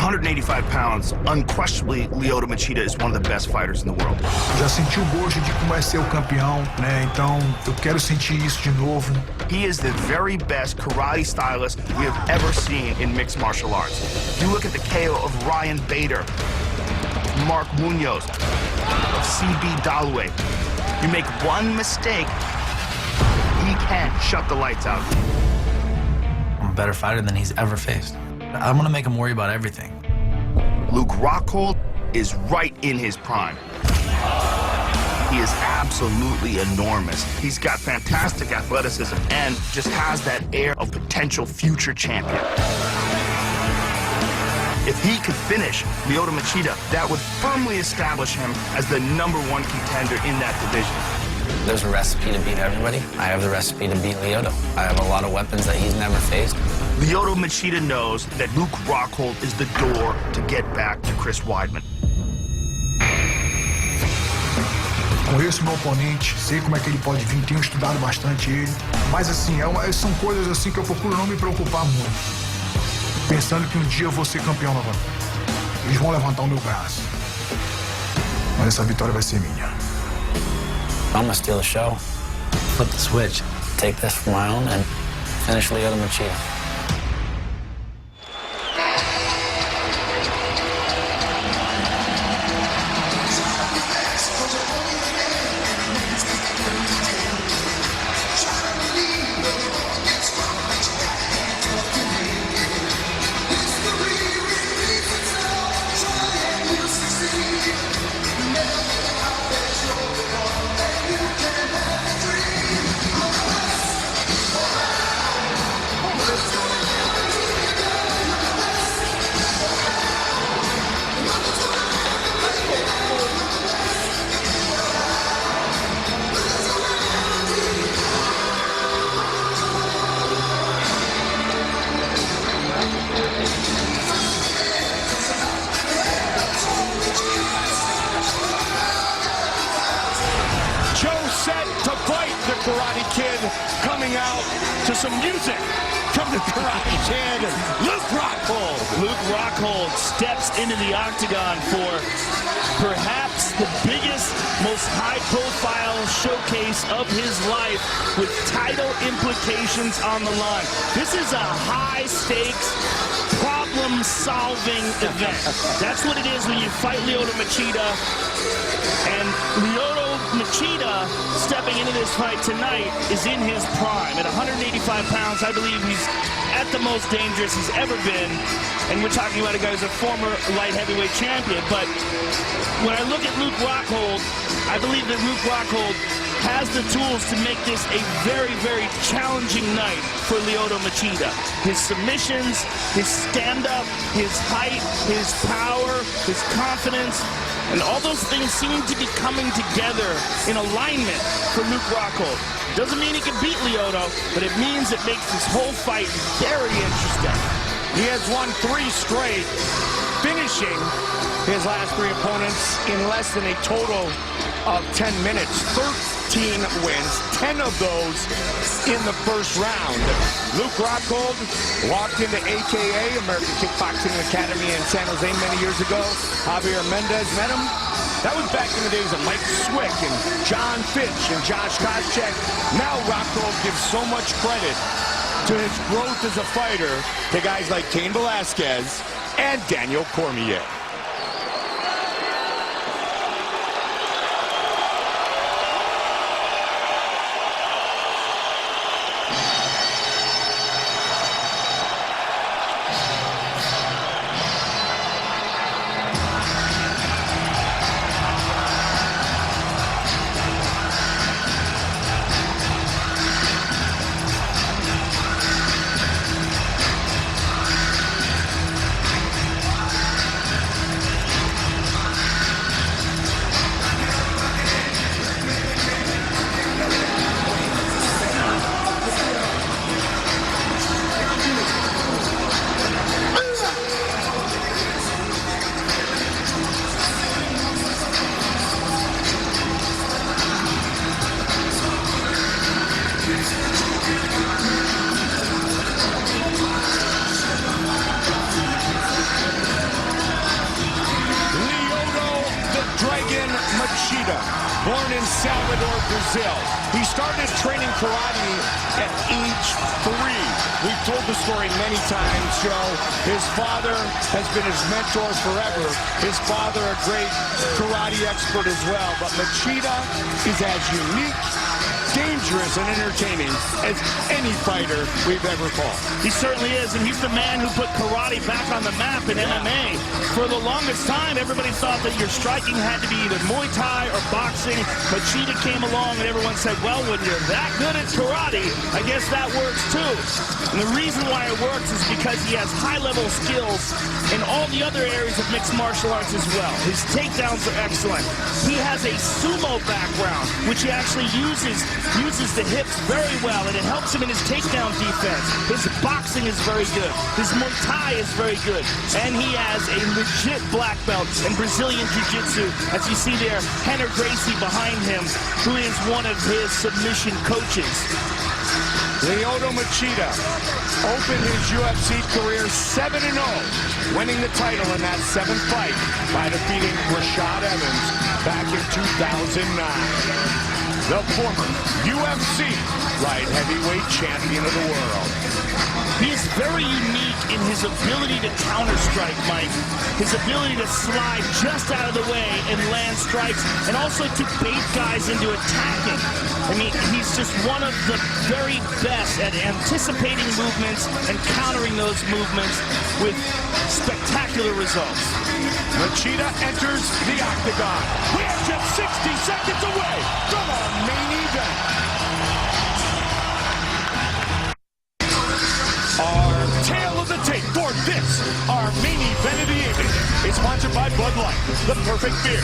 185 pounds, unquestionably, Lyoto Machida is one of the best fighters in the world. Já senti o gosto de como é ser o campeão, né? Então, eu quero sentir isso de novo. He is the very best karate stylist we have ever seen in mixed martial arts. You look at the KO of Ryan Bader, Mark Munoz, of CB Dalloway. You make one mistake, he can't shut the lights out. I'm a better fighter than he's ever faced. I'm gonna make him worry about everything. Luke Rockhold is right in his prime. He is absolutely enormous. He's got fantastic athleticism and just has that air of potential future champion. If he could finish Lyoto Machida, that would firmly establish him as the #1 contender in that division. There's a recipe to beat everybody. I have the recipe to beat Lyoto. I have a lot of weapons that he's never faced. Lyoto Machida knows that Luke Rockhold is the door to get back to Chris Weidman. Conheço meu oponente, sei como é que ele pode vir, tenho estudado bastante ele. Mas assim, são coisas assim que eu procuro não me preocupar muito. Pensando que um dia eu vou ser campeão novamente. Eles vão levantar o meu braço. Mas essa vitória vai ser minha. I'm gonna steal the show, flip the switch, take this for my own, and finish Lyoto Machida. Karate Kid coming out to some music from the Karate Kid, Luke Rockhold. Luke Rockhold steps into the octagon for perhaps the biggest, most high-profile showcase of his life with title implications on the line. This is a high-stakes, problem-solving event. That's what it is when you fight Lyoto Machida. And Lyoto Machida, stepping into this fight tonight, is in his prime. At 185 pounds, I believe he's at the most dangerous he's ever been. And we're talking about a guy who's a former light heavyweight champion. But when I look at Luke Rockhold, I believe that Luke Rockhold has the tools to make this a very, very challenging night for Lyoto Machida. His submissions, his stand-up, his height, his power, his confidence, and all those things seem to be coming together in alignment for Luke Rockhold. Doesn't mean he can beat Lyoto, but it means it makes this whole fight very interesting. He has won 3 straight, finishing his last 3 opponents in less than a total of 10 minutes. 13 wins, 10 of those in the first round. Luke Rockhold walked into AKA, American Kickboxing Academy in San Jose many years ago. Javier Mendez met him. That was back in the days of Mike Swick and John Fitch and Josh Koscheck. Now Rockhold gives so much credit to his growth as a fighter to guys like Cain Velasquez and Daniel Cormier. Salvador, Brazil. He started training karate at age 3. We've told the story many times, Joe. His father has been his mentor forever. His father, a great karate expert as well. But Machida is as unique, dangerous, and entertaining as any fighter we've ever fought. He certainly is, and he's the man who put karate back on the map in MMA. For the longest time, everybody thought that your striking had to be either Muay Thai or boxing. Machida came along, and everyone said, well, when you're that good at karate, I guess that works too. And the reason why it works is because he has high-level skills in all the other areas of mixed martial arts as well. His takedowns are excellent. He has a sumo background, which he actually uses the hips very well, and it helps him in his takedown defense. His boxing is very good. His Muay Thai is very good. And he has a legit black belt in Brazilian Jiu-Jitsu. As you see there, Henner Gracie behind him, who is one of his submission coaches. Lyoto Machida opened his UFC career 7-0, winning the title in that 7th fight by defeating Rashad Evans back in 2009. The former UFC light heavyweight champion of the world. He is very unique in his ability to counter-strike, Mike. His ability to slide just out of the way and land strikes, and also to bait guys into attacking. I mean, he's just one of the very best at anticipating movements and countering those movements with spectacular results. Machida enters the octagon. We are just 60 seconds away from our main event. Our tale of the tape for this, our main event of the evening, is sponsored by Bud Light, the perfect beer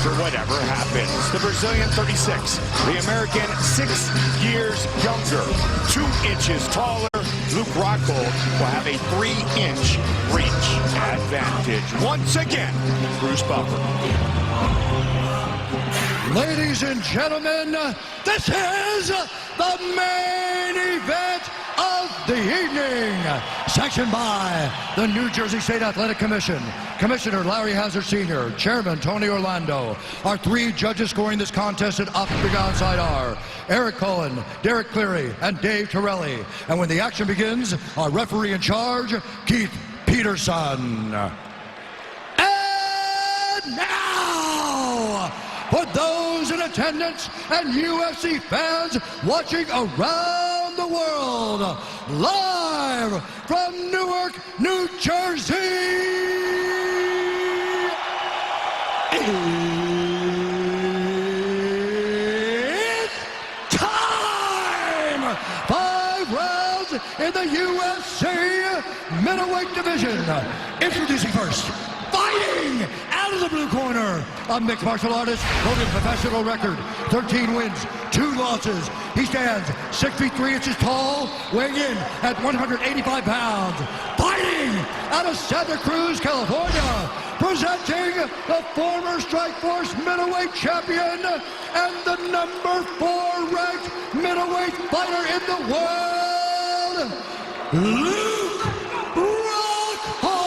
for whatever happens. The Brazilian 36, the American 6 years younger, 2 inches taller. Luke Rockhold will have a 3-inch reach advantage. Once again, Bruce Buffer. Ladies and gentlemen, this is the main event of the evening, sanctioned by the New Jersey State Athletic Commission, Commissioner Larry Hazard Sr., Chairman Tony Orlando. Our 3 judges scoring this contest at octagon side are Eric Cohen, Derek Cleary, and Dave Torelli. And when the action begins, our referee in charge, Keith Peterson. And now, for those in attendance and UFC fans watching around the world, live from Newark, New Jersey, it's time! 5 rounds in the UFC middleweight division. Introducing first, fighting out of the blue corner, a mixed martial artist holding a professional record, 13 wins, 2 losses. He stands 6 feet 3 inches tall, weighing in at 185 pounds. Fighting out of Santa Cruz, California, presenting the former Strikeforce middleweight champion and the number 4 ranked middleweight fighter in the world, Luke Rockhold.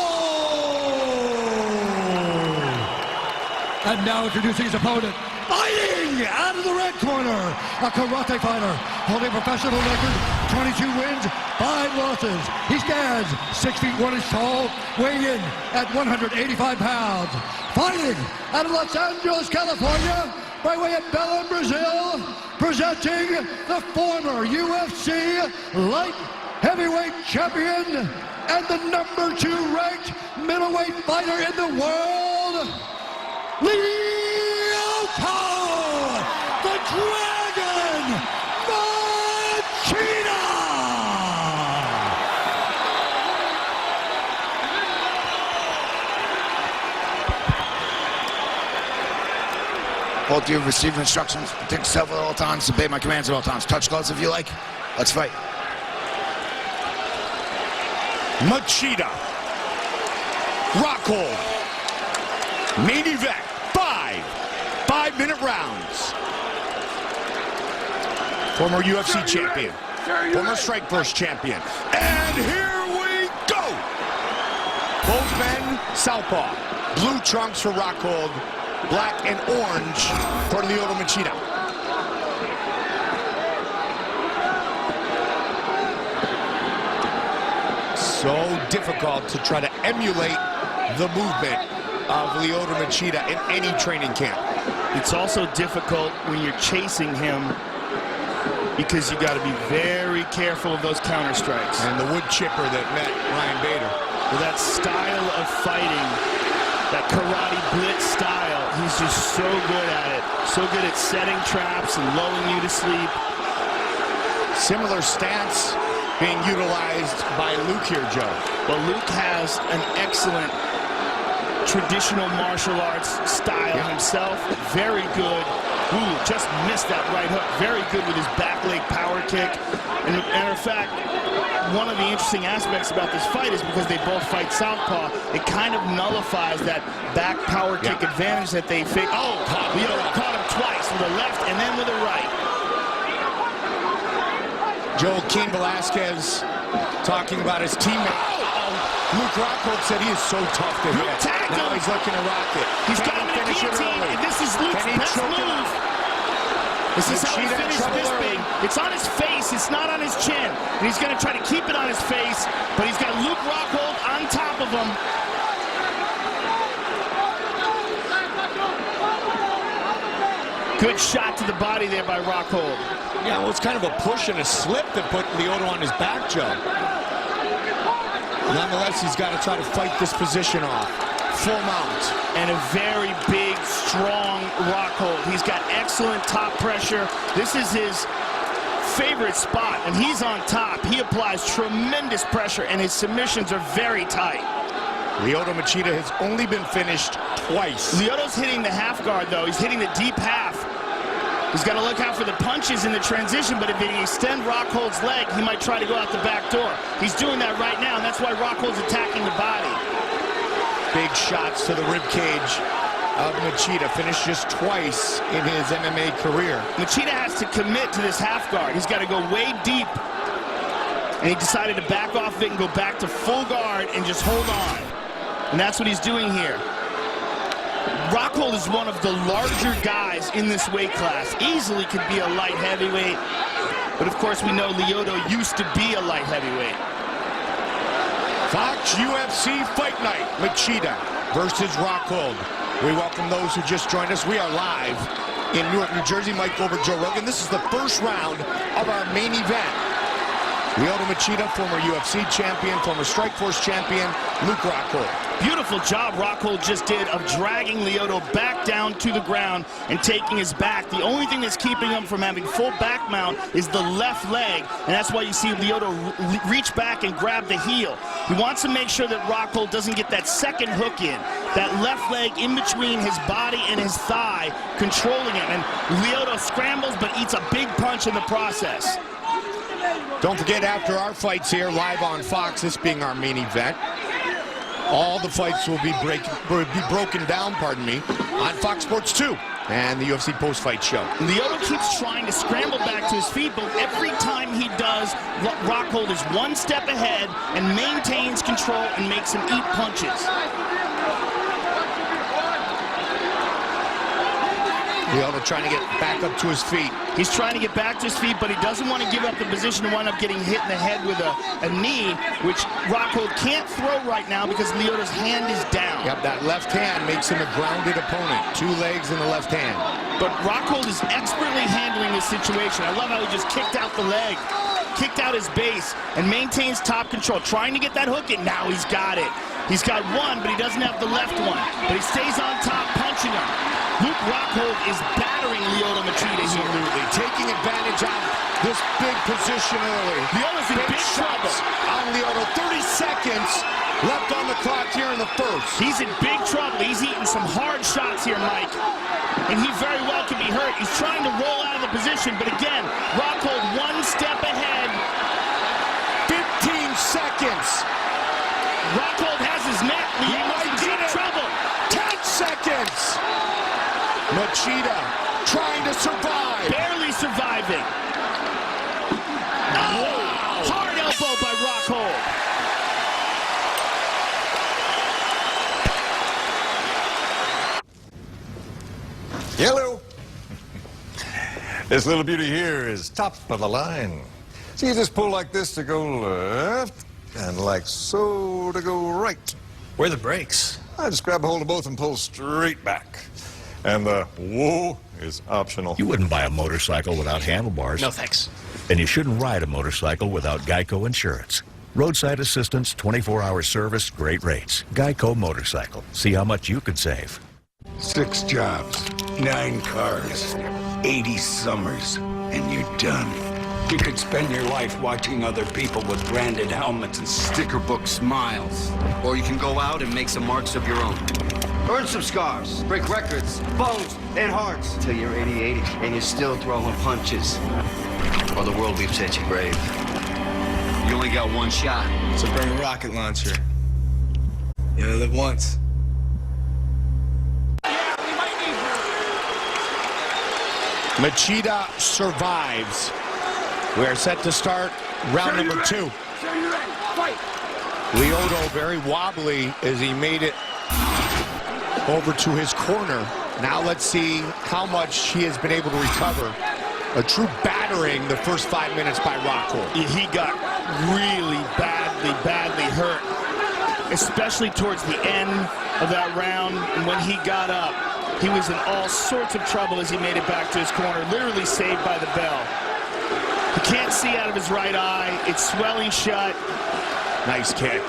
And now introducing his opponent, fighting out of the red corner, a karate fighter holding a professional record, 22 wins, 5 losses. He stands 6 feet 1 inch tall, weighing in at 185 pounds. Fighting out of Los Angeles, California, by way of Belém, Brazil, presenting the former UFC light heavyweight champion and the number 2 ranked middleweight fighter in the world, Lyoto, the Dragon Machida! Both of you receive instructions. Protect yourself at all times. Obey my commands at all times. Touch gloves if you like. Let's fight. Machida, Rockhold, main event, 5-minute rounds. Former UFC champion, former Strikeforce champion, and here we go. Both men southpaw, blue trunks for Rockhold, black and orange for Lyoto Machida. So difficult to try to emulate the movement of Lyoto Machida in any training camp. It's also difficult when you're chasing him because you got to be very careful of those counter strikes. And the wood chipper that met Ryan Bader. With that style of fighting, that karate blitz style, he's just so good at it. So good at setting traps and lulling you to sleep. Similar stance being utilized by Luke here, Joe. Well, Luke has an excellent traditional martial arts style himself. Very good. Ooh, just missed that right hook. Very good with his back leg power kick. And matter of fact, one of the interesting aspects about this fight is because they both fight southpaw, it kind of nullifies that back power kick advantage that they face. Oh, Lyoto caught him twice with a left and then with a right. Joe Cain Velasquez talking about his teammate. Luke Rockhold said he is so tough to hit. Now he's looking to rock it. He's got him in a guillotine, and this is Luke's best move. This is how he finished this thing. It's on his face. It's not on his chin. And he's going to try to keep it on his face, but he's got Luke Rockhold on top of him. Good shot to the body there by Rockhold. Yeah, well, it's kind of a push and a slip that put Lyoto on his back, Joe. Nonetheless, he's got to try to fight this position off. Full mount. And a very big, strong Rockhold. He's got excellent top pressure. This is his favorite spot, and he's on top. He applies tremendous pressure, and his submissions are very tight. Lyoto Machida has only been finished twice. Lyoto's hitting the half guard, though. He's hitting the deep half. He's got to look out for the punches in the transition, but if he can extend Rockhold's leg, he might try to go out the back door. He's doing that right now, and that's why Rockhold's attacking the body. Big shots to the rib cage of Machida. Finished just twice in his MMA career. Machida has to commit to this half guard. He's got to go way deep. And he decided to back off of it and go back to full guard and just hold on. And that's what he's doing here. Rockhold is one of the larger guys in this weight class. Easily could be a light heavyweight. But of course we know Lyoto used to be a light heavyweight. Fox UFC Fight Night, Machida versus Rockhold. We welcome those who just joined us. We are live in Newark, New Jersey. Mike Goldberg, Joe Rogan. This is the first round of our main event. Lyoto Machida, former UFC champion, former Strikeforce champion, Luke Rockhold. Beautiful job Rockhold just did of dragging Lyoto back down to the ground and taking his back. The only thing that's keeping him from having full back mount is the left leg, and that's why you see Lyoto reach back and grab the heel. He wants to make sure that Rockhold doesn't get that second hook in, that left leg in between his body and his thigh, controlling it. And Lyoto scrambles but eats a big punch in the process. Don't forget, after our fights here live on Fox, this being our main event, all the fights will be broken down, on Fox Sports 2 and the UFC post-fight show. Lyoto keeps trying to scramble back to his feet, but every time he does, Rockhold is one step ahead and maintains control and makes him eat punches. Lyoto trying to get back up to his feet. He's trying to get back to his feet, but he doesn't want to give up the position to wind up getting hit in the head with a knee, which Rockhold can't throw right now because Lyoto's hand is down. Yep, that left hand makes him a grounded opponent. 2 legs in the left hand. But Rockhold is expertly handling this situation. I love how he just kicked out the leg, kicked out his base, and maintains top control. Trying to get that hook in. Now he's got it. He's got one, but he doesn't have the left one. But he stays on top, punching him. Luke Rockhold is battering Lyoto Machida here. Absolutely. Taking advantage of this big position early. Lyoto's in big trouble. On Lyoto, 30 seconds left on the clock here in the first. He's in big trouble. He's eating some hard shots here, Mike. And he very well could be hurt. He's trying to roll out of the position, but again, Rockhold one step ahead. 15 seconds. Rockhold has his neck. Lyoto's in big trouble. 10 seconds. Machida trying to survive. Barely surviving. Oh, hard elbow by Rockhold. This little beauty here is top of the line. So you just pull like this to go left, and like so to go right. Where are the brakes? I just grab a hold of both and pull straight back. And the whoa is optional. You wouldn't buy a motorcycle without handlebars. No, thanks. And you shouldn't ride a motorcycle without Geico Insurance. Roadside assistance, 24-hour service, great rates. Geico Motorcycle. See how much you could save. 6 jobs, 9 cars, 80 summers, and you're done. You could spend your life watching other people with branded helmets and sticker book smiles. Or you can go out and make some marks of your own. Earn some scars, break records, bones, and hearts. Till you're 80, and you're still throwing punches. Or the world leaps at your grave. You only got one shot. So bring a rocket launcher. You only live once. Machida survives. We are set to start round number 2. Lyoto very wobbly as he made it over to his corner. Now let's see how much he has been able to recover. A true battering the first 5 minutes by Rockhold. He got really badly hurt, especially towards the end of that round. And when he got up, he was in all sorts of trouble as he made it back to his corner, literally saved by the bell. He can't see out of his right eye. It's swelling shut. Nice kick.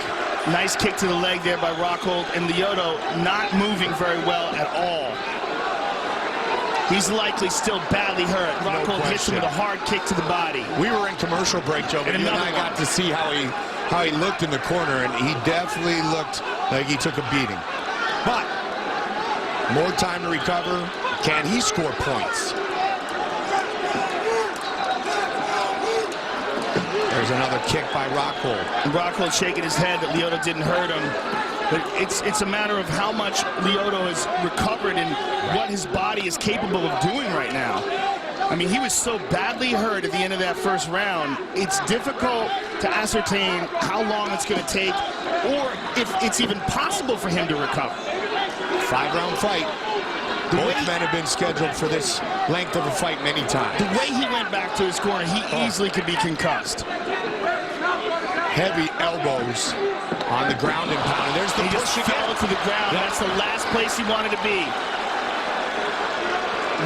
Nice kick to the leg there by Rockhold, and Lyoto not moving very well at all. He's likely still badly hurt. Rockhold hits him with a hard kick to the body. We were in commercial break, Joe, but you and I got to see how he looked in the corner, and he definitely looked like he took a beating. But more time to recover. Can he score points? There's another kick by Rockhold. Rockhold shaking his head that Lyoto didn't hurt him. But it's a matter of how much Lyoto has recovered and what his body is capable of doing right now. I mean, he was so badly hurt at the end of that first round, it's difficult to ascertain how long it's going to take or if it's even possible for him to recover. 5-round fight. Both men have been scheduled for this length of a fight many times. The way he went back to his corner, he easily could be concussed. Heavy elbows on the ground and pound. There's the he just fell to the ground. That's the last place he wanted to be.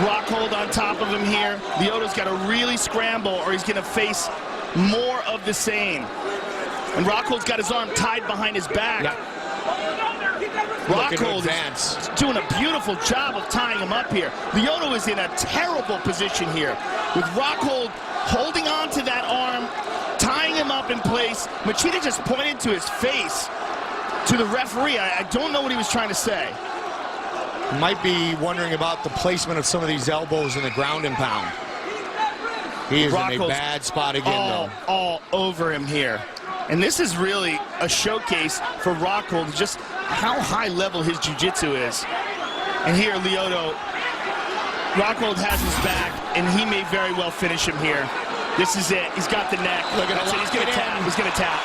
Rockhold on top of him here. Lyoto's got to really scramble or he's going to face more of the same. And Rockhold's got his arm tied behind his back. Yeah. Rockhold is doing a beautiful job of tying him up here. Lyoto is in a terrible position here with Rockhold holding on to that arm, tying him up in place. Machida just pointed to his face to the referee. I don't know what he was trying to say. Might be wondering about the placement of some of these elbows in the ground and pound. He is in a bad spot again, though. All over him here. And this is really a showcase for Rockhold, just how high level his jiu-jitsu is. And here, Rockhold has his back, and he may very well finish him here. This is it. He's got the neck. Look at it. He's going to tap. He's going to tap.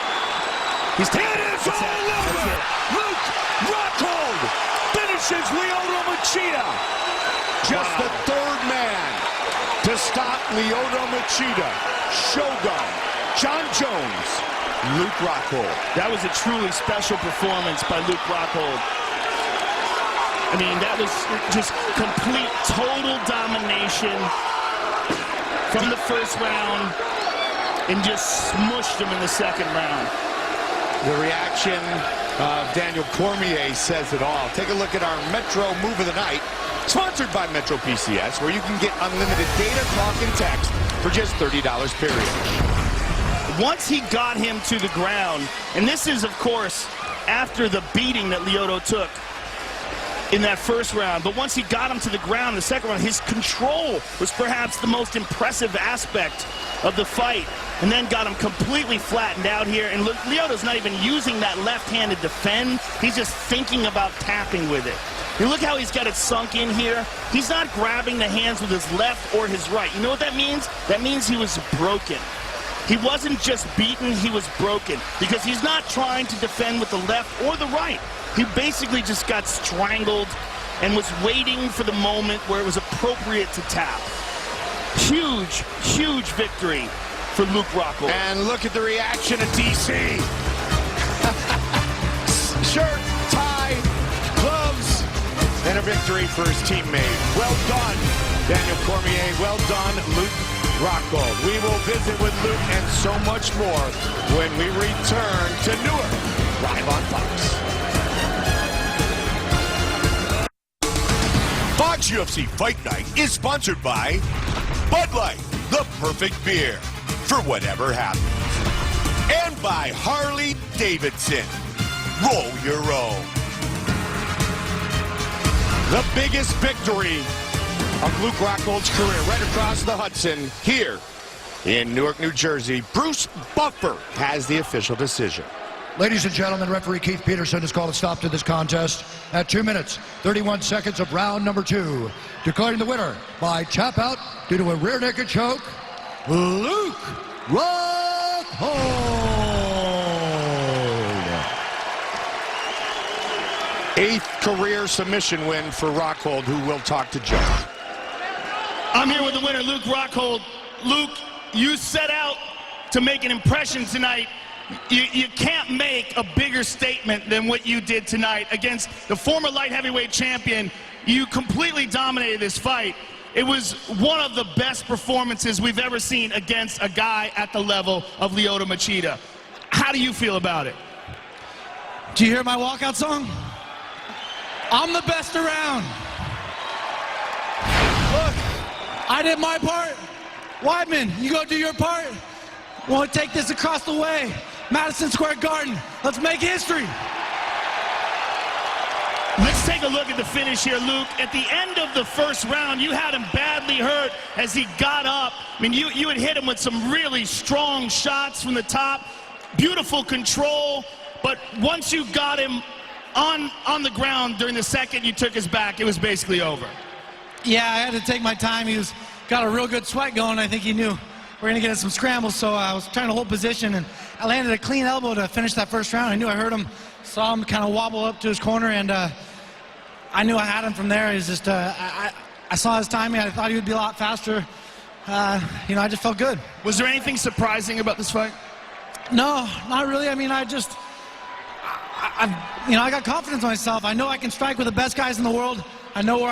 He's tapping. It is all over. Luke Rockhold finishes Lyoto Machida. Just the third man to stop Lyoto Machida. Shogun, John Jones, Luke Rockhold. That was a truly special performance by Luke Rockhold. I mean, that was just complete, total domination from the first round and just smushed him in the second round. The reaction of Daniel Cormier says it all. Take a look at our Metro Move of the Night, sponsored by Metro PCS, where you can get unlimited data, talk, and text for just $30 period. Once he got him to the ground, and this is, of course, after the beating that Lyoto took in that first round, but once he got him to the ground in the second round, his control was perhaps the most impressive aspect of the fight, and then got him completely flattened out here. And look, Lyoto's not even using that left hand to defend. He's just thinking about tapping with it. You look how he's got it sunk in here. He's not grabbing the hands with his left or his right. You know what that means? That means he was broken. He wasn't just beaten, he was broken, because he's not trying to defend with the left or the right. He basically just got strangled and was waiting for the moment where it was appropriate to tap. Huge, huge victory for Luke Rockhold. And look at the reaction of DC. Shirt, tie, gloves, and a victory for his teammate. Well done, Daniel Cormier. Well done, Luke Rockhold. We will visit with Luke and so much more when we return to Newark, live on Fox. Fox UFC Fight Night is sponsored by Bud Light, the perfect beer for whatever happens. And by Harley Davidson. Roll your own. The biggest victory of Luke Rockhold's career right across the Hudson here in Newark, New Jersey. Bruce Buffer has the official decision. Ladies and gentlemen, referee Keith Peterson has called a stop to this contest at 2 minutes, 31 seconds of round number 2. Declaring the winner by tap out due to a rear naked choke, Luke Rockhold. 8th career submission win for Rockhold, who will talk to Joe. I'm here with the winner, Luke Rockhold. Luke, you set out to make an impression tonight. You can't make a bigger statement than what you did tonight against the former light heavyweight champion. You completely dominated this fight. It was one of the best performances we've ever seen against a guy at the level of Lyoto Machida. How do you feel about it? Do you hear my walkout song? I'm the best around. Look, I did my part. Weidman, you go do your part. We'll take this across the way. Madison Square Garden. Let's make history. Let's take a look at the finish here, Luke. At the end of the first round, you had him badly hurt as he got up. I mean, you had hit him with some really strong shots from the top. Beautiful control. But once you got him on the ground during the second you took his back, it was basically over. Yeah, I had to take my time. He got a real good sweat going. I think he knew we're going to get in some scrambles, so I was trying to hold position, and I landed a clean elbow to finish that first round. I knew I heard him, saw him kind of wobble up to his corner, and I knew I had him from there. He's just, I saw his timing. I thought he would be a lot faster. You know, I just felt good. Was there anything surprising about this fight? No, not really. I mean, I got confidence in myself. I know I can strike with the best guys in the world. I know where